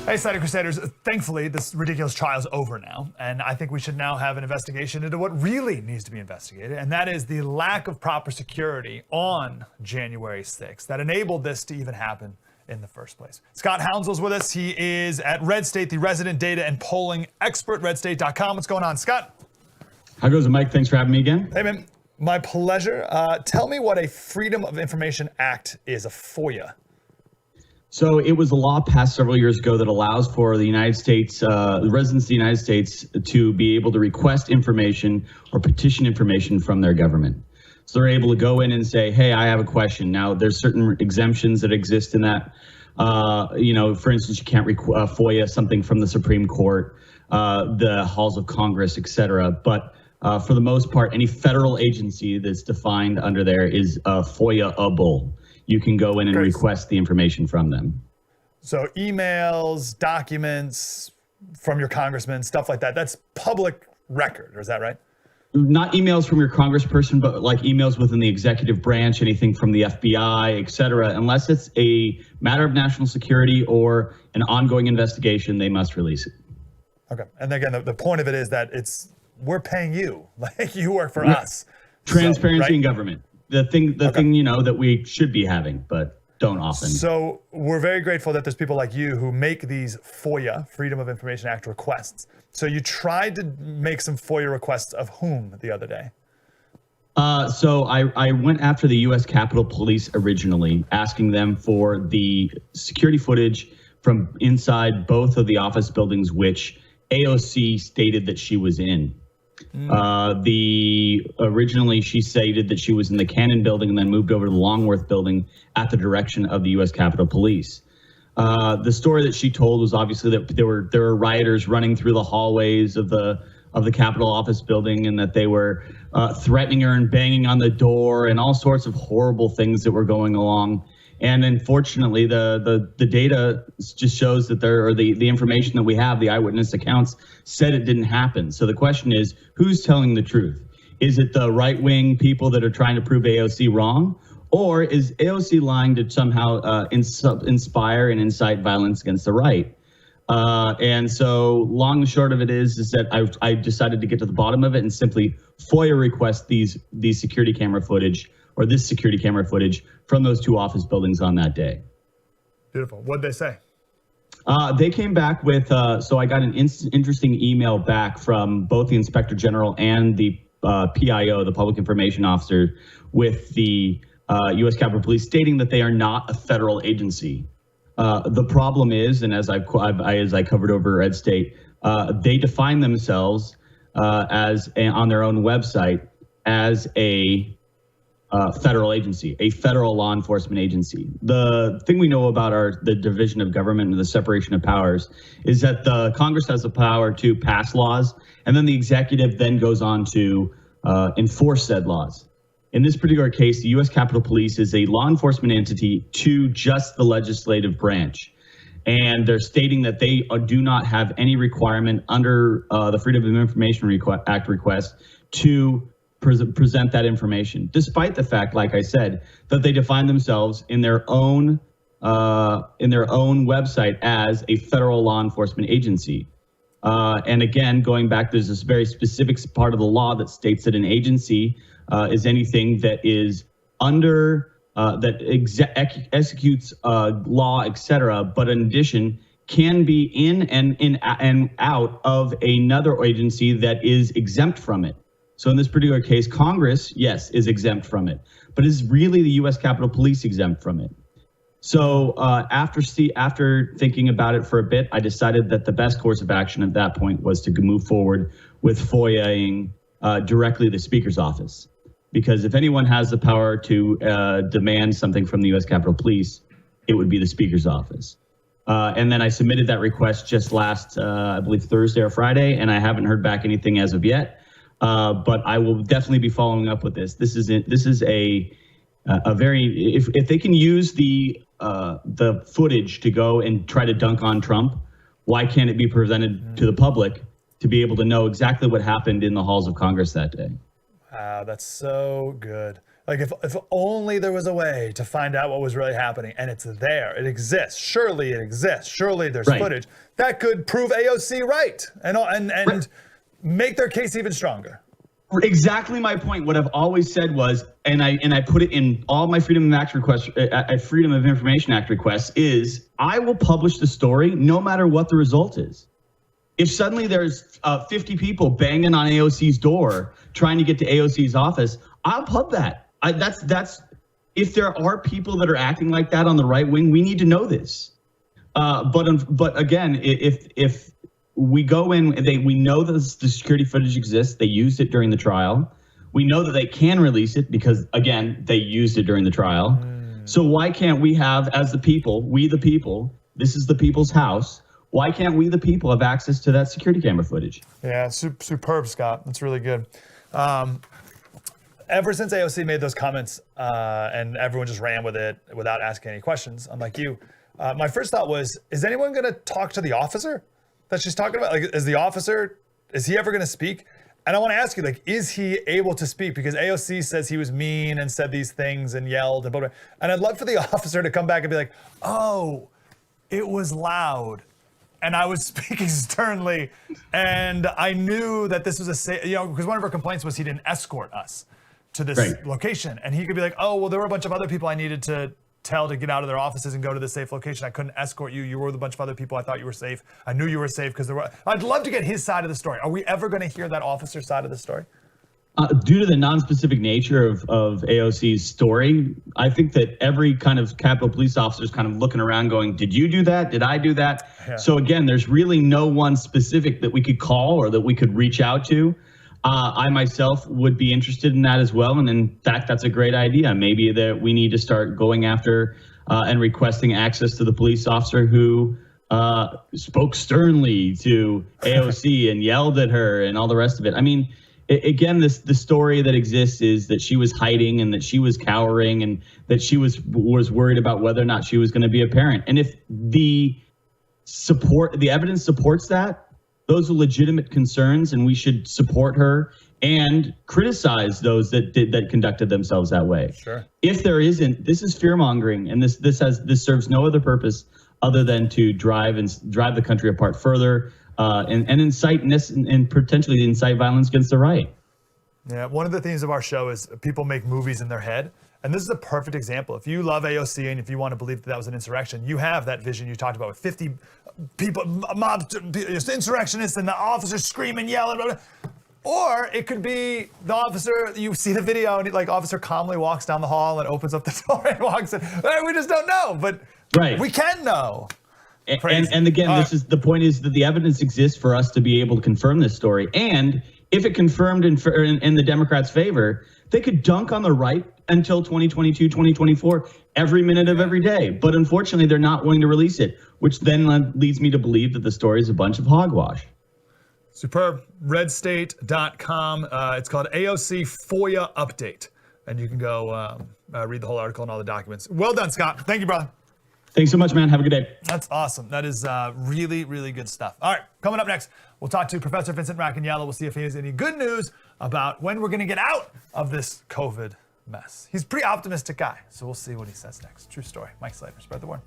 Hey, Slater Crusaders, thankfully this ridiculous trial is over now, and I think we should now have an investigation into what really needs to be investigated, and that is the lack of proper security on January 6th that enabled this to even happen in the first place. Scott Hounsell's with us. He is at Red State, the resident data and polling expert, redstate.com. What's going on, Scott? How goes it, Mike? Thanks for having me again. Hey, man. My pleasure. Tell me what a Freedom of Information Act is, a FOIA. So it was a law passed several years ago that allows for the United States, the residents of the United States, to be able to request information or petition information from their government. So they're able to go in and say, hey, I have a question. Now, there's certain exemptions that exist in that. For instance, you can't FOIA something from the Supreme Court, the halls of Congress, et cetera. But for the most part, any federal agency that's defined under there is FOIA-able. You can go in and request the information from them. So emails, documents from your congressman, stuff like that, that's public record, is that right? Not emails from your congressperson, but like emails within the executive branch, anything from the FBI, et cetera. Unless it's a matter of national security or an ongoing investigation, they must release it. Okay, and again, the point of it is that we're paying you, like you work for us. Transparency in government. The thing that we should be having, but don't often. So we're very grateful that there's people like you who make these FOIA, Freedom of Information Act requests. So you tried to make some FOIA requests of whom the other day? So I went after the U.S. Capitol Police originally, asking them for the security footage from inside both of the office buildings, which AOC stated that she was in. Originally she stated that she was in the Cannon building and then moved over to the Longworth building at the direction of the U.S. Capitol Police. The story that she told was obviously that there were rioters running through the hallways of the Capitol office building, and that they were threatening her and banging on the door and all sorts of horrible things that were going along. And unfortunately, the data just shows that the information that we have, the eyewitness accounts, said it didn't happen. So the question is, who's telling the truth? Is it the right-wing people that are trying to prove AOC wrong? Or is AOC lying to somehow inspire and incite violence against the right? And so long and short of it is that I decided to get to the bottom of it and simply FOIA request these security camera footage, or this security camera footage from those two office buildings on that day. Beautiful. What'd they say? They came back with, so I got an interesting email back from both the Inspector General and the PIO, the Public Information Officer, with the U.S. Capitol Police, stating that they are not a federal agency. The problem is, and as I covered over Red State, they define themselves on their own website as a federal agency, a federal law enforcement agency. The thing we know about the division of government and the separation of powers is that the Congress has the power to pass laws, and then the executive then goes on to enforce said laws. In this particular case, the U.S. Capitol Police is a law enforcement entity to just the legislative branch. And they're stating that they do not have any requirement under the Freedom of Information Act request to present that information, despite the fact, like I said, that they define themselves in their own website as a federal law enforcement agency. And again, going back, there's this very specific part of the law that states that an agency is anything that is under that executes law, etc., but in addition can be in and out of another agency that is exempt from it. So in this particular case, Congress, yes, is exempt from it, but is really the U.S. Capitol Police exempt from it? So after thinking about it for a bit, I decided that the best course of action at that point was to move forward with FOIAing directly the Speaker's office. Because if anyone has the power to demand something from the U.S. Capitol Police, it would be the Speaker's office. And then I submitted that request just last, I believe, Thursday or Friday, and I haven't heard back anything as of yet. But I will definitely be following up with this. This is a very, if they can use the footage to go and try to dunk on Trump, why can't it be presented to the public to be able to know exactly what happened in the halls of Congress that day? Wow, that's so good. Like if only there was a way to find out what was really happening, and it's there, it exists. Surely it exists. Surely there's footage that could prove AOC right and make their case even stronger. Exactly my point. What I've always said was, and I put it in all my Freedom of Act requests, Freedom of Information Act requests, is I will publish the story no matter what the result is. If suddenly there's 50 people banging on AOC's door trying to get to AOC's office, I'll pub that. That's if there are people that are acting like that on the right wing, we need to know this. But again, if we go in, we know that the security footage exists. They used it during the trial. We know that they can release it because, again, they used it during the trial. So why can't we have, as the people, we the people, this is the people's house, why can't we the people have access to that security camera footage? Yeah, superb, Scott. That's really good. Ever since AOC made those comments and everyone just ran with it without asking any questions, unlike you, my first thought was, is anyone going to talk to the officer that she's talking about? Like, is he ever going to speak? And I want to ask you, like, is he able to speak? Because AOC says he was mean and said these things and yelled and blah, blah. And I'd love for the officer to come back and be like, oh, it was loud. And I was speaking sternly. And I knew that this was because one of her complaints was he didn't escort us to this location. And he could be like, oh, well, there were a bunch of other people I needed to tell to get out of their offices and go to the safe location. I couldn't escort you. You were with a bunch of other people. I thought you were safe. I knew you were safe because I'd love to get his side of the story. Are we ever going to hear that officer's side of the story? Due to the non-specific nature of AOC's story, I think that every kind of Capitol Police officer is kind of looking around going, did you do that? Did I do that? Yeah. So again, there's really no one specific that we could call or that we could reach out to. I myself would be interested in that as well. And in fact, that's a great idea. Maybe that we need to start going after and requesting access to the police officer who spoke sternly to AOC and yelled at her and all the rest of it. I mean, again, the story that exists is that she was hiding and that she was cowering and that she was worried about whether or not she was going to be a parent. And if the evidence supports that, those are legitimate concerns, and we should support her and criticize those that conducted themselves that way. Sure. If there isn't, this is fear mongering, and this serves no other purpose other than to drive the country apart further, and incite and potentially incite violence against the right. Yeah, one of the themes of our show is people make movies in their head. And this is a perfect example. If you love AOC and if you want to believe that was an insurrection, you have that vision you talked about with 50 people, mobs, insurrectionists, and the officers screaming, yelling, blah, blah. Or it could be the officer, you see the video and officer calmly walks down the hall and opens up the door and walks in. We just don't know, but we can know. And again, this is the point is that the evidence exists for us to be able to confirm this story. And if it confirmed in the Democrats' favor, they could dunk on the right until 2022, 2024, every minute of every day. But unfortunately, they're not willing to release it, which then leads me to believe that the story is a bunch of hogwash. Superb. Redstate.com. It's called AOC FOIA Update. And you can go read the whole article and all the documents. Well done, Scott. Thank you, brother. Thanks so much, man. Have a good day. That's awesome. That is really, really good stuff. All right, coming up next, we'll talk to Professor Vincent Racaniello. We'll see if he has any good news about when we're going to get out of this COVID mess. He's a pretty optimistic guy, so we'll see what he says next. True story. Mike Slater, spread the word.